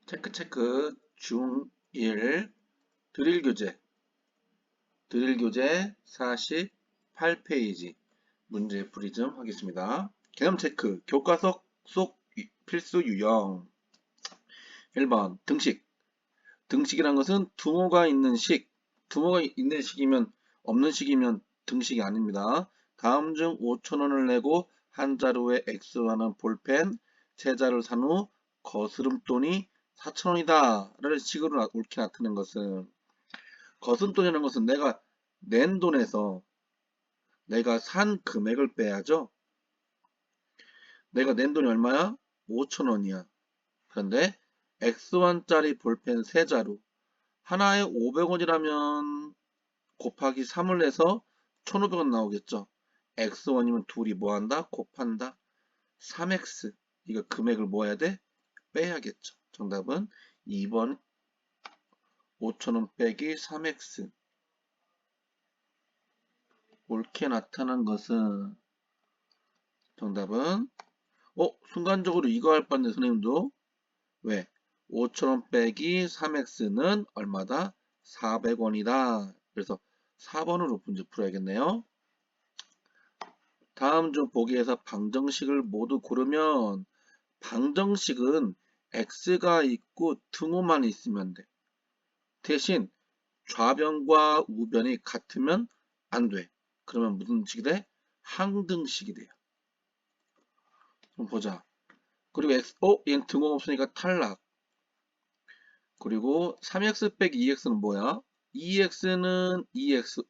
체크 중1 드릴 교재 48페이지 문제 풀이 좀 하겠습니다. 개념 체크 교과서 속 필수 유형 1번 등식이란 것은 등호가 있는 식이면 없는 식이면 등식이 아닙니다. 다음 중 5,000원을 내고 한 자루에 X라는 볼펜 세 자루를 산 후 거스름돈이 4,000원이다 라는 식으로 옳게 나타낸 것은, 거스름돈이라는 것은 내가 낸 돈에서 내가 산 금액을 빼야죠. 내가 낸 돈이 얼마야? 5,000원이야. 그런데 X1짜리 볼펜 세 자루 하나에 500원이라면 곱하기 3을 해서 1,500원 나오겠죠. X1이면 둘이 뭐한다? 곱한다. 3X. 이거 금액을 뭐 해야 돼? 빼야겠죠. 정답은 2번 5,000원 빼기 3X. 옳게 나타난 것은 정답은 순간적으로 이거 할 뻔했네 선생님도. 왜? 5,000원 빼기 3X는 얼마다? 400원이다. 그래서 4번으로 문제 풀어야겠네요. 다음 중 보기에서 방정식을 모두 고르면, 방정식은 x가 있고 등호만 있으면 돼. 대신 좌변과 우변이 같으면 안 돼. 그러면 무슨 식이 돼? 항등식이 돼요. 그럼 보자. 그리고 얘는 등호 없으니까 탈락. 그리고 3x 빼기 2x는 뭐야? 2x는 2x.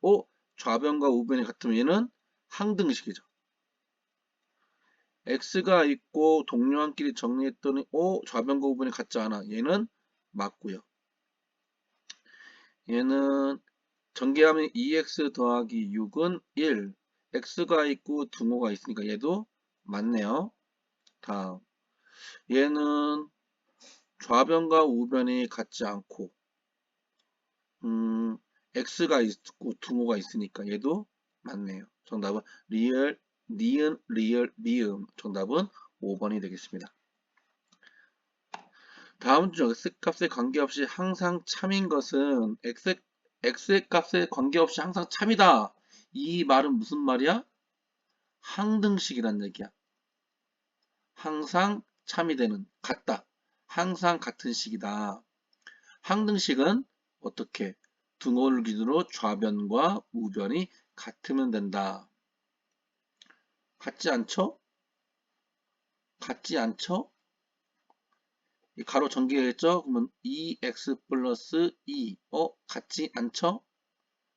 좌변과 우변이 같으면 얘는 항등식이죠. x가 있고 동료한끼리 정리했더니 좌변과 우변이 같지 않아. 얘는 맞고요. 얘는 전개하면 2x 더하기 6은 1. x가 있고 등호가 있으니까 얘도 맞네요. 다음 얘는 좌변과 우변이 같지 않고 x가 있고 등호가 있으니까 얘도 맞네요. 정답은 리을, 니은, 리을, 미음. 정답은 5번이 되겠습니다. 다음 중 x값에 관계없이 항상 참인 것은, x값에 관계없이 항상 참이다. 이 말은 무슨 말이야? 항등식이란 얘기야. 항상 참이 되는, 같다. 항상 같은 식이다. 항등식은 어떻게? 등호를 기준으로 좌변과 우변이 같으면 된다. 같지 않죠? 같지 않죠? 이 가로 전개했죠? 그러면 2x 플러스 2. 같지 않죠?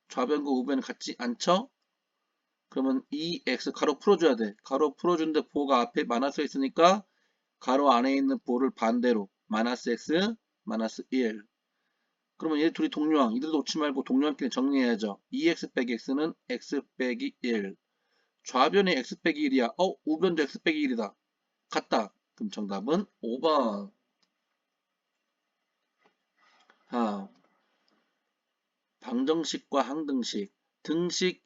좌변과 우변은 같지 않죠? 그러면 2x 가로 풀어줘야 돼. 가로 풀어주는데 보호가 앞에 마이너스 있으니까 가로 안에 있는 보호를 반대로 마이너스 x, 마이너스 1. 그러면 얘 둘이 동료항. 이들 놓지 말고 동료항끼리 정리해야죠. 2x 빼기 x는 x 빼기 1. 좌변이 x 빼기 1이야. 우변도 x 빼기 1이다. 같다. 그럼 정답은 5번. 방정식과 항등식. 등식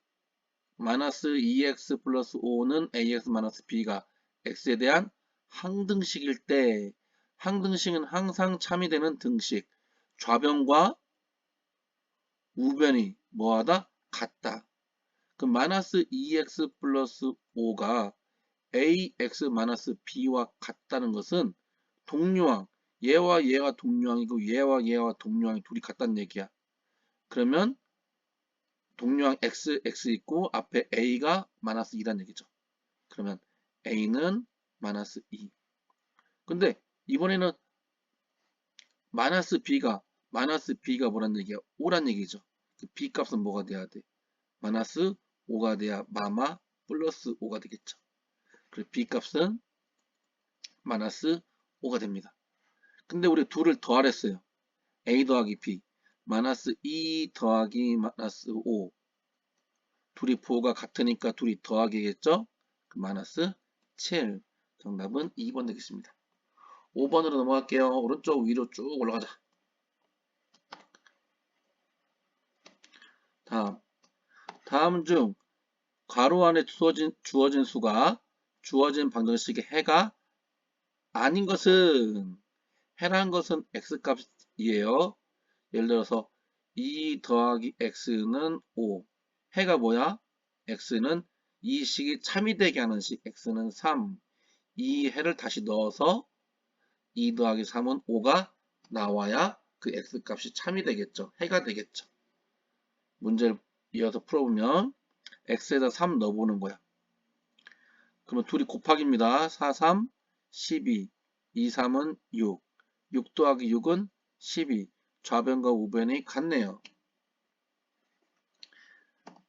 마이너스 2x 플러스 5는 ax 마이너스 b가 x에 대한 항등식일 때, 항등식은 항상 참이 되는 등식. 좌변과 우변이 뭐하다? 같다. 그럼 마이너스 2x 플러스 5가 ax 마이너스 b와 같다는 것은 동료항, 얘와 얘가 동료항이고 얘와 얘와 동료항이 둘이 같다는 얘기야. 그러면 동료항 x 있고 앞에 a가 마이너스 2란 얘기죠. 그러면 a는 마이너스 2. 근데 이번에는 마이너스 b가 뭐란 얘기야? 5란 얘기죠. 그 b 값은 뭐가 돼야 돼? 마이너스 5가 돼야 마마 플러스 5가 되겠죠. 그래서 b 값은 마이너스 5가 됩니다. 근데 우리 둘을 더하랬어요. a 더하기 b 마이너스 2 더하기 마이너스 5. 둘이 부호가 같으니까 둘이 더하기겠죠? 그 마이너스 7. 정답은 2번 되겠습니다. 5번으로 넘어갈게요. 오른쪽 위로 쭉 올라가자. 다음 중 괄호 안에 주어진 수가 주어진 방정식의 해가 아닌 것은, 해라는 것은 x값이에요. 예를 들어서 2 더하기 x는 5. 해가 뭐야? x는 이 식이 참이 되게 하는 식 x는 3. 이 해를 다시 넣어서 2 더하기 3은 5가 나와야 그 x값이 참이 되겠죠. 해가 되겠죠. 문제를 이어서 풀어보면 x에다 3 넣어보는 거야. 그러면 둘이 곱하기입니다. 4, 3, 12. 2, 3은 6. 6 더하기 6은 12. 좌변과 우변이 같네요.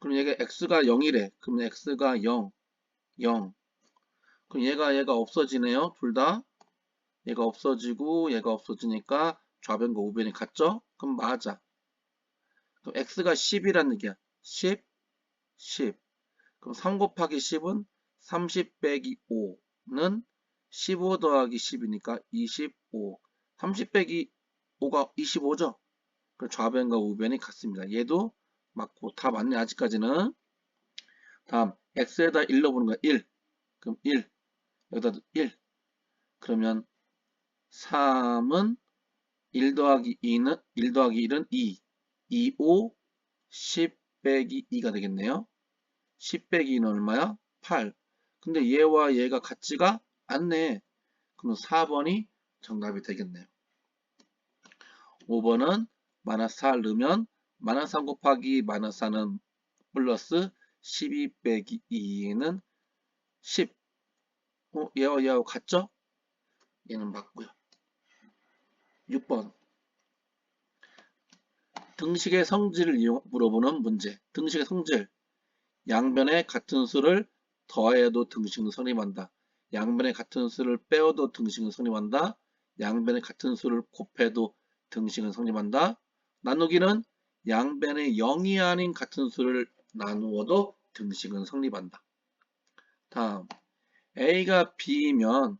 그럼 얘가 x가 0이래. 그럼 x가 0, 0. 그럼 얘가 없어지네요. 둘 다. 얘가 없어지고 얘가 없어지니까 좌변과 우변이 같죠? 그럼 맞아. 그럼 x가 10이란 얘기야. 10, 10. 그럼 3 곱하기 10은 30 빼기 5는 15 더하기 10이니까 25. 30 빼기 5가 25죠? 그럼 좌변과 우변이 같습니다. 얘도 맞고 다 맞네 아직까지는. 다음 x에다 1 넣어보는 거야. 1. 그럼 1. 여기다 1. 그러면 3은 1 더하기 2는 1 더하기 1은 2. 2, 5, 10 빼기 2가 되겠네요. 10 빼기 2는 얼마야? 8. 근데 얘와 얘가 같지가 않네. 그럼 4번이 정답이 되겠네요. 5번은 마이너스 4 넣으면 마이너스 3 곱하기 마이너스 4는 플러스 12 빼기 2는 10. 얘와 얘하고 같죠? 얘는 맞고요. 6번. 등식의 성질을 물어보는 문제. 등식의 성질. 양변에 같은 수를 더해도 등식은 성립한다. 양변에 같은 수를 빼어도 등식은 성립한다. 양변에 같은 수를 곱해도 등식은 성립한다. 나누기는 양변에 0이 아닌 같은 수를 나누어도 등식은 성립한다. 다음 A가 B이면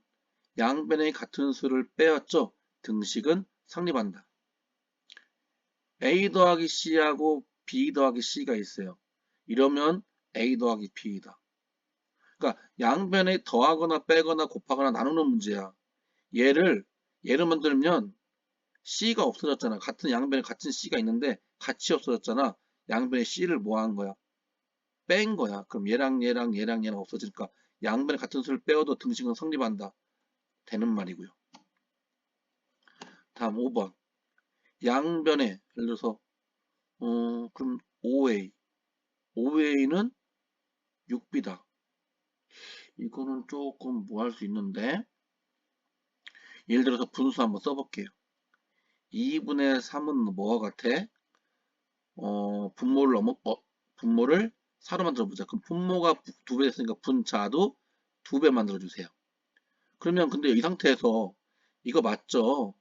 양변에 같은 수를 빼었죠. 등식은 성립한다. A 더하기 C하고 B 더하기 C가 있어요. 이러면 A 더하기 B이다. 그러니까 양변에 더하거나 빼거나 곱하거나 나누는 문제야. 예를 만들면 C가 없어졌잖아. 같은 양변에 같은 C가 있는데 같이 없어졌잖아. 양변에 C를 뭐 한 거야? 뺀 거야. 그럼 얘랑 없어지니까 양변에 같은 수를 빼어도 등식은 성립한다. 되는 말이고요. 다음 5번. 양변에 예를 들어서 그럼 5A. 5A는 6B다. 이거는 조금 뭐 할 수 있는데 예를 들어서 분수 한번 써볼게요. 2분의 3은 뭐와 같아? 분모를 4로 만들어 보자. 그럼 분모가 2배 됐으니까 분자도 2배 만들어 주세요. 그러면 근데 이 상태에서 이거 맞죠?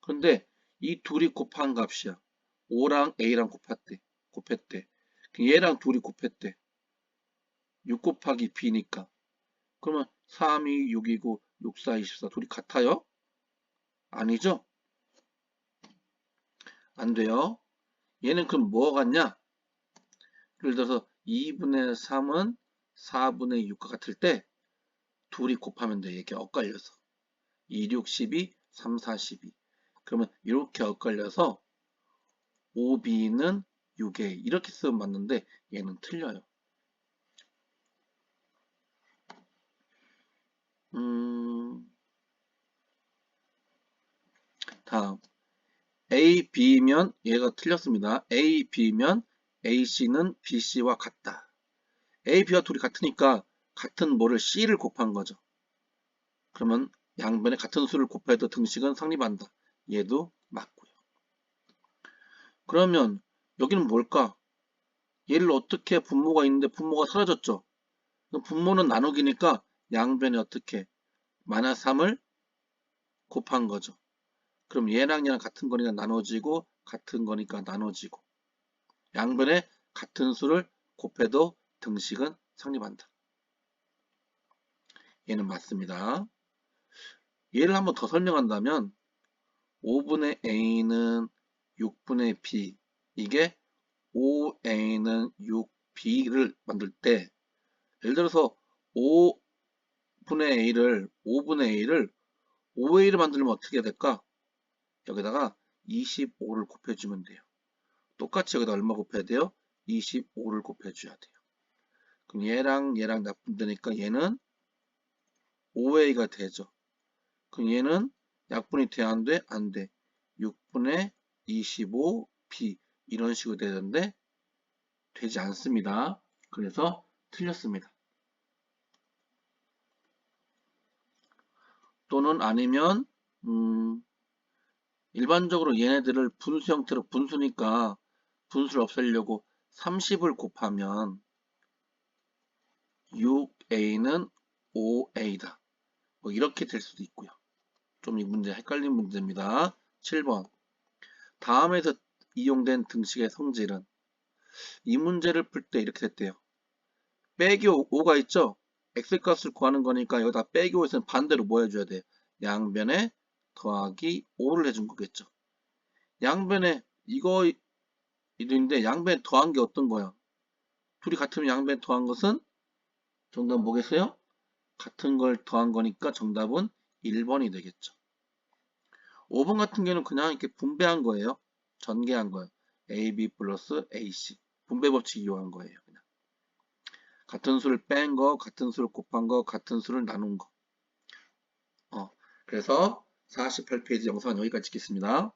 그런데 이 둘이 곱한 값이야. 5랑 A랑 곱했대. 얘랑 둘이 곱했대. 6 곱하기 B니까. 그러면 3이 6이고 6, 4, 24 둘이 같아요? 아니죠? 안 돼요. 얘는 그럼 뭐가 같냐? 예를 들어서 2분의 3은 4분의 6과 같을 때 둘이 곱하면 돼. 이게 엇갈려서. 2, 6, 12, 3, 4, 12. 그러면 이렇게 엇갈려서 5b는 6a 이렇게 쓰면 맞는데 얘는 틀려요. 다음 A, B면 얘가 틀렸습니다. A, B면 AC는 BC와 같다. A, B와 둘이 같으니까 같은 뭐를 C를 곱한 거죠. 그러면 양변에 같은 수를 곱해도 등식은 성립한다. 얘도 맞고요. 그러면 여기는 뭘까? 얘를 어떻게 분모가 있는데 분모가 사라졌죠. 분모는 나누기니까 양변에 어떻게 마이너스 3을 곱한 거죠. 그럼 얘랑 같은 거니까 나눠지고 같은 거니까 나눠지고 양변에 같은 수를 곱해도 등식은 성립한다. 얘는 맞습니다. 얘를 한번 더 설명한다면 5분의 A는 6분의 B 이게 5A는 6B를 만들 때 예를 들어서 5분의 A를 5A를 만들면 어떻게 될까? 여기다가 25를 곱해주면 돼요. 똑같이 여기다 얼마 곱해야 돼요? 25를 곱해줘야 돼요. 그럼 얘랑 얘랑 약분되니까 얘는 5a가 되죠. 그럼 얘는 약분이 돼, 안 돼? 안 돼. 6분의 25b 이런 식으로 되는데 되지 않습니다. 그래서 틀렸습니다. 또는 아니면 일반적으로 얘네들을 분수 형태로 분수니까 분수를 없애려고 30을 곱하면 6a는 5a다. 뭐 이렇게 될 수도 있고요. 좀 이 문제 헷갈린 문제입니다. 7번. 다음에서 이용된 등식의 성질은 이 문제를 풀 때 이렇게 됐대요. 빼기 5가 있죠? x값을 구하는 거니까 여기다 빼기 5에서는 반대로 뭐 해줘야 돼? 양변에 더하기 5를 해준 거겠죠. 양변에 이거 이인데 양변에 더한 게 어떤 거야? 둘이 같으면 양변에 더한 것은 정답 뭐겠어요? 같은 걸 더한 거니까 정답은 1번이 되겠죠. 5번 같은 경우는 그냥 이렇게 분배한 거예요. 전개한 거예요. AB 플러스 AC. 분배 법칙 이용한 거예요. 그냥. 같은 수를 뺀 거, 같은 수를 곱한 거, 같은 수를 나눈 거. 그래서 48페이지 영상은 여기까지 찍겠습니다.